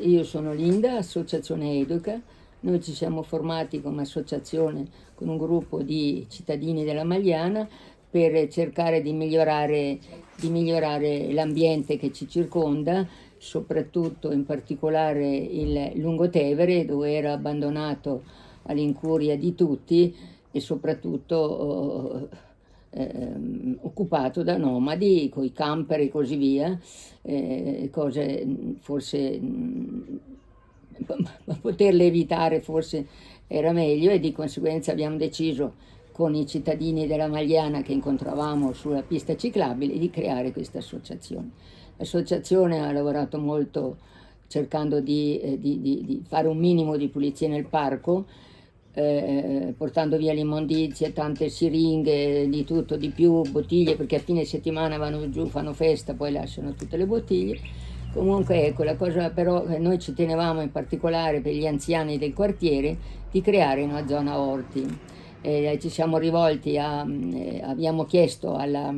Io sono Linda, Associazione Educa. Noi ci siamo formati come associazione con un gruppo di cittadini della Magliana per cercare di migliorare l'ambiente che ci circonda, soprattutto in particolare il Lungotevere, dove era abbandonato all'incuria di tutti e soprattutto occupato da nomadi, coi camper e così via, cose forse poterle evitare forse era meglio, e di conseguenza abbiamo deciso con i cittadini della Magliana che incontravamo sulla pista ciclabile di creare questa associazione. L'associazione ha lavorato molto cercando di fare un minimo di pulizia nel parco, portando via l'immondizia, tante siringhe, di tutto, di più, bottiglie, perché a fine settimana vanno giù, fanno festa, poi lasciano tutte le bottiglie. Comunque ecco, la cosa però che noi ci tenevamo in particolare per gli anziani del quartiere di creare una zona orti. Ci siamo rivolti abbiamo chiesto alla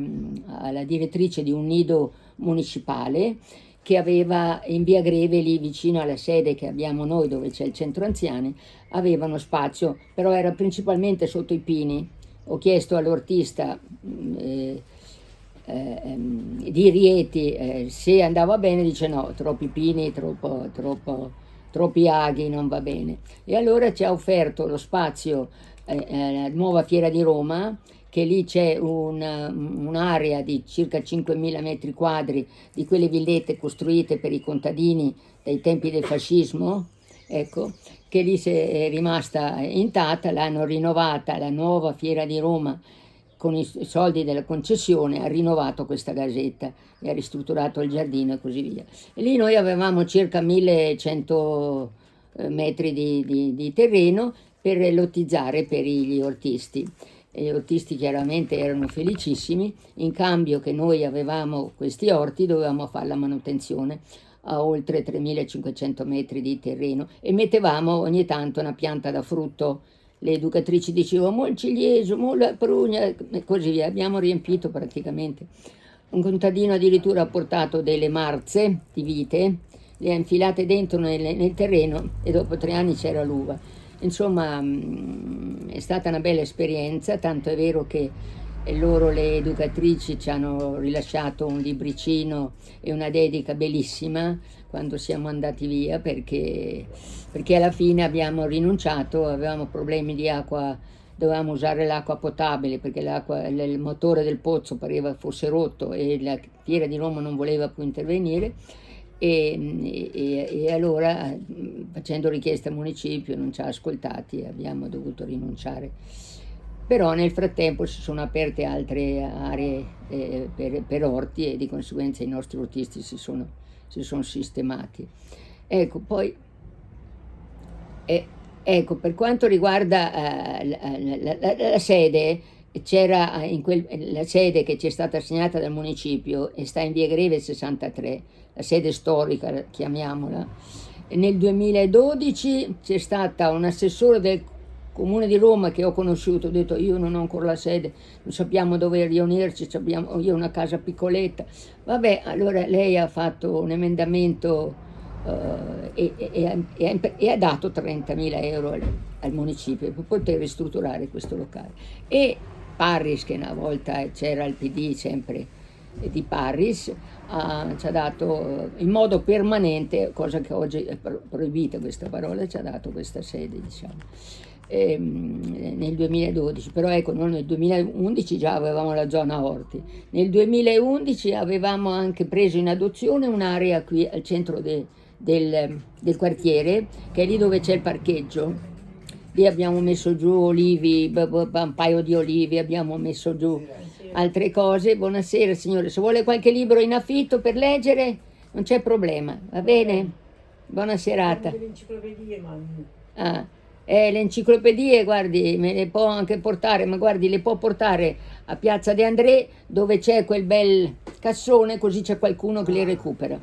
direttrice di un nido municipale che aveva in via Greve, lì vicino alla sede che abbiamo noi dove c'è il centro anziani, avevano spazio, però era principalmente sotto i pini. Ho chiesto all'ortista di Rieti se andava bene, dice no, troppi pini, troppi aghi, non va bene. E allora ci ha offerto lo spazio la nuova Fiera di Roma, che lì c'è un'area di circa 5.000 metri quadri di quelle villette costruite per i contadini dai tempi del fascismo, ecco, che lì è rimasta intatta, l'hanno rinnovata, la nuova Fiera di Roma con i soldi della concessione ha rinnovato questa casetta e ha ristrutturato il giardino e così via. E lì noi avevamo circa 1.100 metri di terreno per lottizzare per gli ortisti. E gli ortisti chiaramente erano felicissimi, in cambio che noi avevamo questi orti dovevamo fare la manutenzione a oltre 3.500 metri di terreno e mettevamo ogni tanto una pianta da frutto. Le educatrici dicevano mo il ciliegio, mo la prugna e così via. Abbiamo riempito praticamente. Un contadino addirittura ha portato delle marze di vite, le ha infilate dentro nel terreno e dopo 3 anni c'era l'uva. Insomma, è stata una bella esperienza, tanto è vero che loro, le educatrici, ci hanno rilasciato un libricino e una dedica bellissima quando siamo andati via, perché alla fine abbiamo rinunciato, avevamo problemi di acqua, dovevamo usare l'acqua potabile perché il motore del pozzo pareva fosse rotto e la Fiera di Roma non voleva più intervenire. E allora, facendo richiesta al municipio, non ci ha ascoltati e abbiamo dovuto rinunciare. Però nel frattempo si sono aperte altre aree per orti e di conseguenza i nostri ortisti si sono sistemati. Ecco, poi ecco, per quanto riguarda la sede, c'era la sede che ci è stata assegnata dal municipio e sta in via Greve 63, la sede storica, chiamiamola. E nel 2012 c'è stata un assessore del Comune di Roma che ho conosciuto, ho detto io non ho ancora la sede, non sappiamo dove riunirci, io ho una casa piccoletta. Vabbè, allora lei ha fatto un emendamento e ha dato 30.000 euro al municipio per poter ristrutturare questo locale. E Parris, che una volta c'era il PD sempre di Parris, ci ha dato in modo permanente, cosa che oggi è proibita questa parola, ci ha dato questa sede, diciamo, nel 2012. Però ecco, noi nel 2011 già avevamo la zona orti. Nel 2011 avevamo anche preso in adozione un'area qui al centro del quartiere, che è lì dove c'è il parcheggio. Lì abbiamo messo giù olivi, un paio di olivi, abbiamo messo giù altre cose. Buonasera signore, se vuole qualche libro in affitto per leggere non c'è problema, va bene? Buona serata. Le enciclopedie, guardi, me le può anche portare, ma guardi, le può portare a Piazza De André, dove c'è quel bel cassone, così c'è qualcuno che le recupera.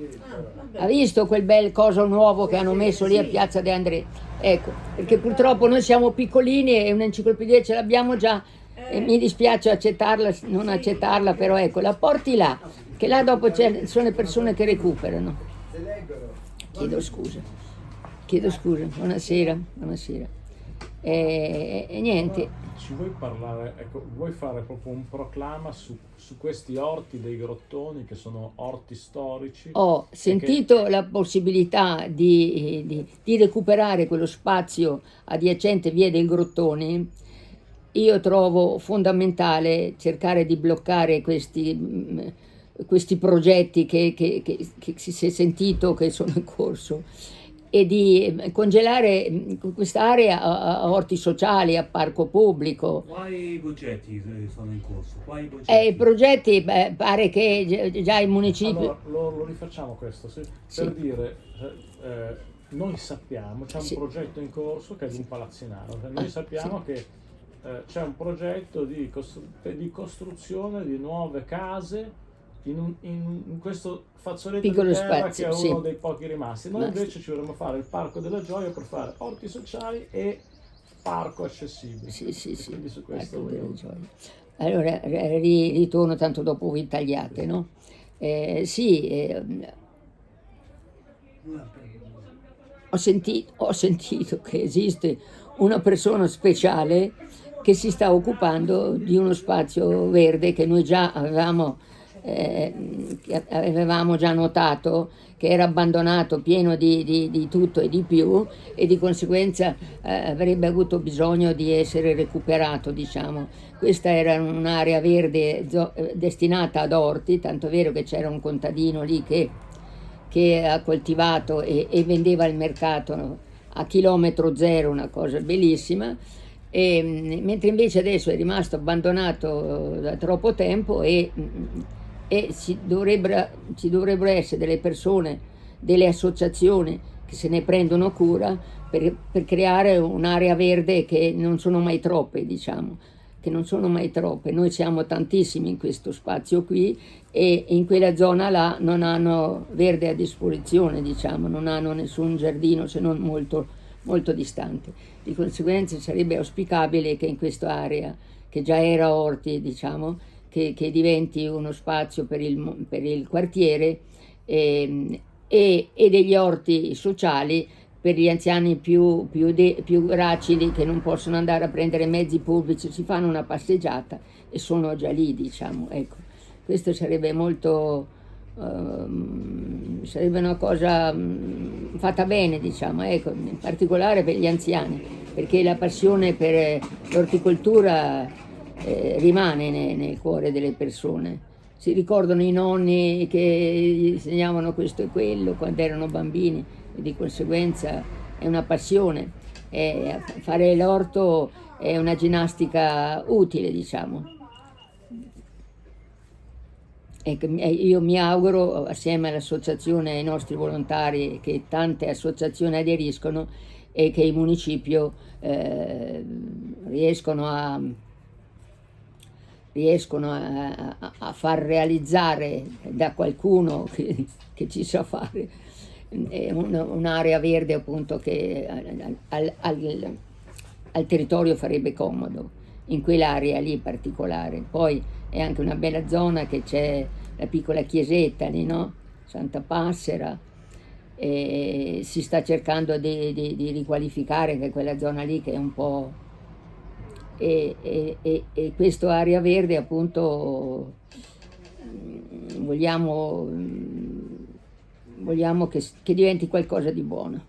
Ha visto quel bel coso nuovo che hanno messo lì a Piazza De André? Ecco, perché purtroppo noi siamo piccolini e un'enciclopedia ce l'abbiamo già e mi dispiace accettarla, non accettarla, però ecco, la porti là, che là dopo sono le persone che recuperano. chiedo scusa, buonasera, buonasera. E niente, Allora, ci vuoi parlare, ecco, vuoi fare proprio un proclama su questi orti dei Grottoni che sono orti storici ho e che sentito la possibilità di recuperare quello spazio adiacente via del Grottone. Io trovo fondamentale cercare di bloccare questi progetti che si è sentito che sono in corso e di congelare quest'area a orti sociali, a parco pubblico. Quali progetti sono in corso? Quali I progetti? progetti, pare che già il municipio... allora lo rifacciamo questo, sì, per Sì, dire, noi sappiamo, c'è un sì, progetto in corso che è di sì, un palazzinaro, cioè noi sì. sappiamo che c'è un progetto di costruzione di nuove case in questo fazzoletto di Piccolo terra che spazio, è sì. uno dei pochi rimasti. Noi Ma invece ci vorremmo fare il Parco della Gioia per fare orti sociali e parco accessibile. sì, sì, E sì, quindi su questo Parco delle volevo... Gioie. Allora, ritorno tanto dopo voi tagliate, no? Sì, ho sentito che esiste una persona speciale che si sta occupando di uno spazio verde eh, che avevamo già notato che era abbandonato, pieno di tutto e di più, e di conseguenza avrebbe avuto bisogno di essere recuperato, diciamo. Questa era un'area verde destinata ad orti, tanto è vero che c'era un contadino lì che ha coltivato e vendeva al mercato a chilometro zero, una cosa bellissima, mentre invece adesso è rimasto abbandonato da troppo tempo e ci dovrebbero essere delle persone, delle associazioni che se ne prendono cura per creare un'area verde che non sono mai troppe, diciamo, che non sono mai troppe. Noi siamo tantissimi in questo spazio qui e in quella zona là non hanno verde a disposizione, diciamo, non hanno nessun giardino se non molto, molto distante. Di conseguenza sarebbe auspicabile che in quest'area, che già era orti, diciamo, che diventi uno spazio per il quartiere e degli orti sociali per gli anziani più gracili che non possono andare a prendere mezzi pubblici, si fanno una passeggiata e sono già lì, diciamo. Ecco, questo sarebbe molto, sarebbe una cosa fatta bene, diciamo, ecco, in particolare per gli anziani, perché la passione per l'orticoltura rimane nel cuore delle persone. Si ricordano i nonni che gli insegnavano questo e quello quando erano bambini e di conseguenza è una passione. Fare l'orto è una ginnastica utile, diciamo. Ecco, io mi auguro, assieme all'associazione, ai nostri volontari, che tante associazioni aderiscono e che il municipio riescono a far realizzare da qualcuno che ci sa fare un'area verde appunto che al territorio farebbe comodo, in quell'area lì in particolare. Poi è anche una bella zona che c'è la piccola chiesetta lì, no? Santa Passera, e si sta cercando di riqualificare anche quella zona lì che è un po'... E questa area verde appunto vogliamo che diventi qualcosa di buono.